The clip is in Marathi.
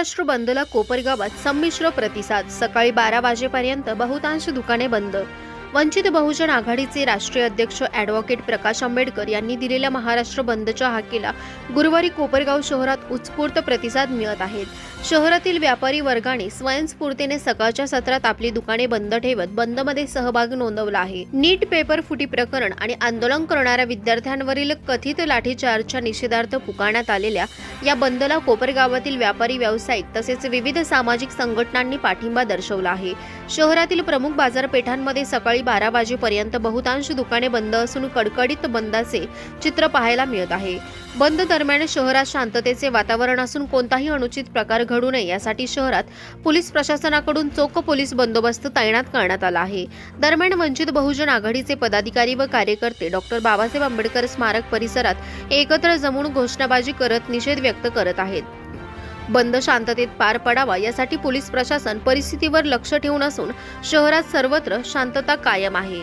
महाराष्ट्र बंदला कोपरगावात संमिश्र प्रतिसाद। सकाळी 12 वाजेपर्यंत बहुतांश दुकाने बंद। वंचित बहुजन आघाडीचे राष्ट्रीय अध्यक्ष ॲडव्होकेट प्रकाश आंबेडकर यांनी दिलेल्या महाराष्ट्र बंदच्या हाकेला गुरुवारी कोपरगाव शहरात उत्स्फूर्त प्रतिसाद मिळत आहेत। शहरातील व्यापारी वर्गाने स्वयंस्फूर्तीने सकाळच्या सत्रात आपली दुकाने बंद ठेवत बंदमध्ये सहभाग नोंदवला आहे। नीट पेपर फुटी प्रकरण आणि आंदोलन करणाऱ्या विद्यार्थ्यांवरील कथित लाठीचार्जच्या निषेधार्थ पुकारण्यात आलेल्या या बंदला कोपरगावातील व्यापारी, व्यावसायिक तसेच विविध सामाजिक संघटनांनी पाठिंबा दर्शवला आहे। शहरातील प्रमुख बाजारपेठांमध्ये सकाळी 12 वाजेपर्यंत बहुतांश दुकाने बंद असून कडकडीत बंदाचे चित्र पाहायला मिळत आहे। बंद दरम्यान शहरात शांततेचे वातावरण असून कोणताही अनुचित प्रकार घडू नये यासाठी शहरात पोलीस प्रशासनाकडून चोख पोलीस बंदोबस्त तैनात करण्यात आला आहे। दरम्यान वंचित बहुजन आघाडीचे पदाधिकारी व कार्यकर्ते डॉक्टर बाबासाहेब आंबेडकर स्मारक परिसरात एकत्र जमून घोषणाबाजी करत निषेध व्यक्त करत आहेत। बंद शांततेत पार पडावा यासाठी पोलीस प्रशासन परिस्थितीवर लक्ष ठेवून असून शहरात सर्वत्र शांतता कायम आहे।